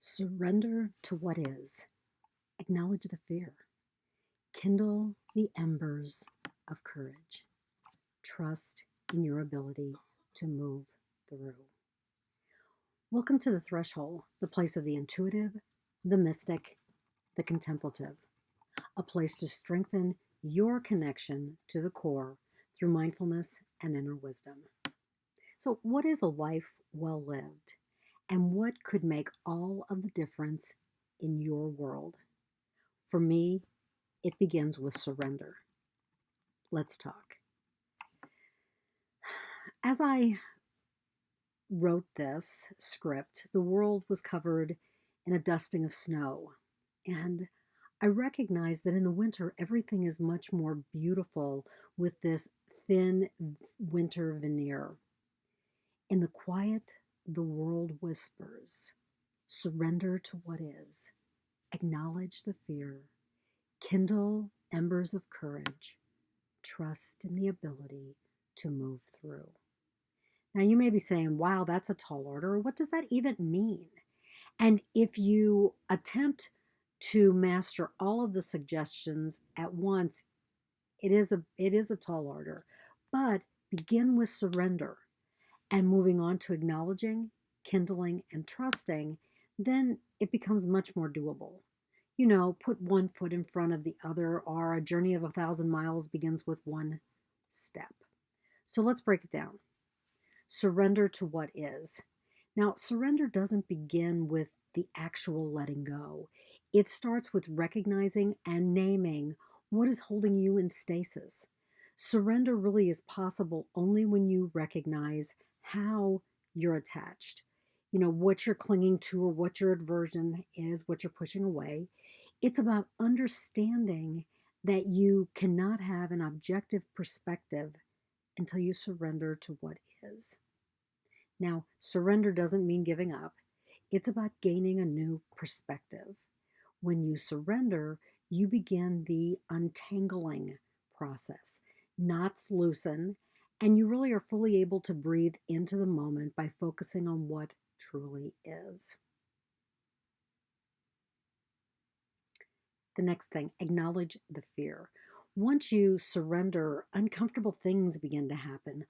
Surrender to what is. Acknowledge the fear. Kindle the embers of courage. Trust in your ability to move through. Welcome to the threshold, the place of the intuitive, the mystic, the contemplative, a place to strengthen your connection to the core through mindfulness and inner wisdom. So, what is a life well lived? And what could make all of the difference in your world? For me, it begins with surrender. Let's talk. As I wrote this script, the world was covered in a dusting of snow. And I recognized that in the winter, everything is much more beautiful with this thin winter veneer. In the quiet, the world whispers, surrender to what is, acknowledge the fear, kindle embers of courage, trust in the ability to move through. Now, you may be saying, wow, that's a tall order. What does that even mean? And if you attempt to master all of the suggestions at once, it is a tall order. But begin with surrender and moving on to acknowledging, kindling, and trusting, then it becomes much more doable. Put one foot in front of the other, or a journey of 1,000 miles begins with one step. So let's break it down. Surrender to what is. Now, surrender doesn't begin with the actual letting go. It starts with recognizing and naming what is holding you in stasis. Surrender really is possible only when you recognize how you're attached. What you're clinging to, or what your aversion is, what you're pushing away. It's about understanding that you cannot have an objective perspective until you surrender to what is. Now, surrender doesn't mean giving up. It's about gaining a new perspective. When you surrender, you begin the untangling process. Knots loosen, and you really are fully able to breathe into the moment by focusing on what truly is. The next thing, acknowledge the fear. Once you surrender, uncomfortable things begin to happen.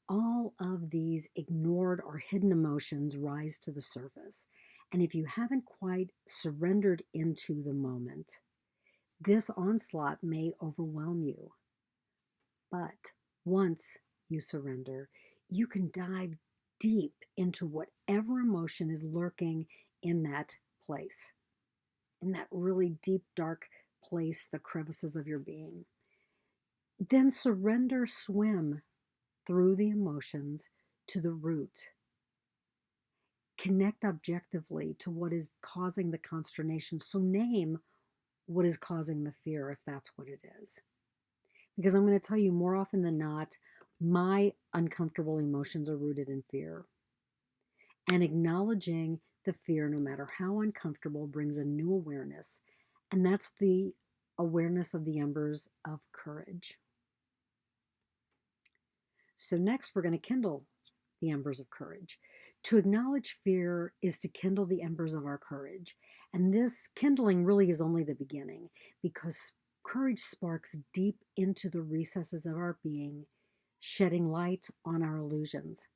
All of these ignored or hidden emotions rise to the surface. And if you haven't quite surrendered into the moment, this onslaught may overwhelm you. But once you surrender, you can dive deep into whatever emotion is lurking in that place, in that really deep, dark place, the crevices of your being. Then surrender, swim through the emotions to the root. Connect objectively to what is causing the consternation. So name what is causing the fear, if that's what it is. Because I'm going to tell you, more often than not, my uncomfortable emotions are rooted in fear. And acknowledging the fear, no matter how uncomfortable, brings a new awareness. And that's the awareness of the embers of courage. So next, we're going to kindle the embers of courage. To acknowledge fear is to kindle the embers of our courage. And this kindling really is only the beginning, because courage sparks deep into the recesses of our being, shedding light on our illusions.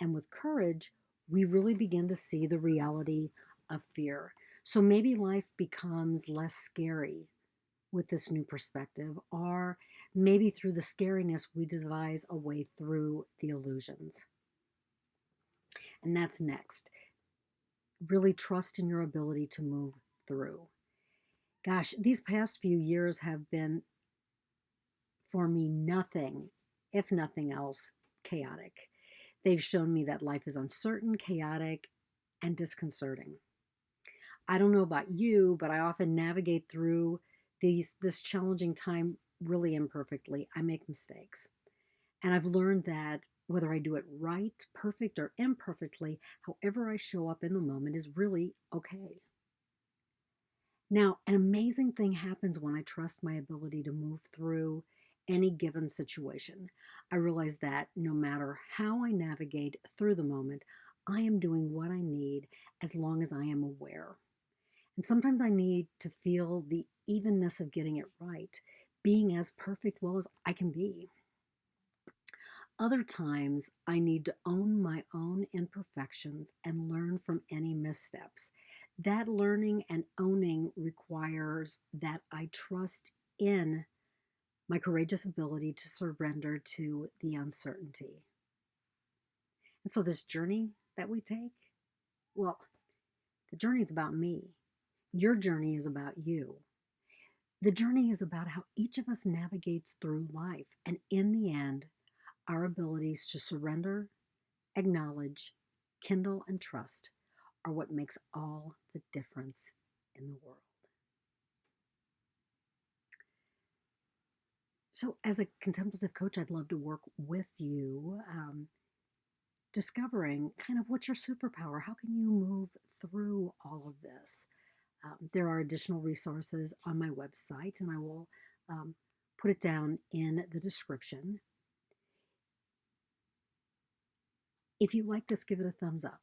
And with courage, we really begin to see the reality of fear. So maybe life becomes less scary with this new perspective, or maybe through the scariness, we devise a way through the illusions. And that's next. Really trust in your ability to move through. Gosh, these past few years have been, for me, nothing, if nothing else, chaotic. They've shown me that life is uncertain, chaotic, and disconcerting. I don't know about you, but I often navigate through this challenging time really imperfectly. I make mistakes. And I've learned that whether I do it right, perfect, or imperfectly, however I show up in the moment is really okay. Now, an amazing thing happens when I trust my ability to move through any given situation. I realize that no matter how I navigate through the moment, I am doing what I need as long as I am aware. And sometimes I need to feel the evenness of getting it right, being as perfect well as I can be. Other times, I need to own my own imperfections and learn from any missteps. That learning and owning requires that I trust in my courageous ability to surrender to the uncertainty. And so, this journey that we take, well, the journey is about me. Your journey is about you. The journey is about how each of us navigates through life. And in the end, our abilities to surrender, acknowledge, kindle, and trust are what makes all the difference in the world. So, as a contemplative coach, I'd love to work with you, discovering kind of what's your superpower. How can you move through all of this? There are additional resources on my website, and I will put it down in the description. If you like this, give it a thumbs up.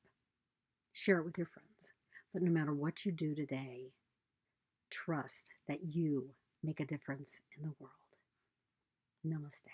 Share it with your friends. But no matter what you do today, trust that you make a difference in the world. Namaste.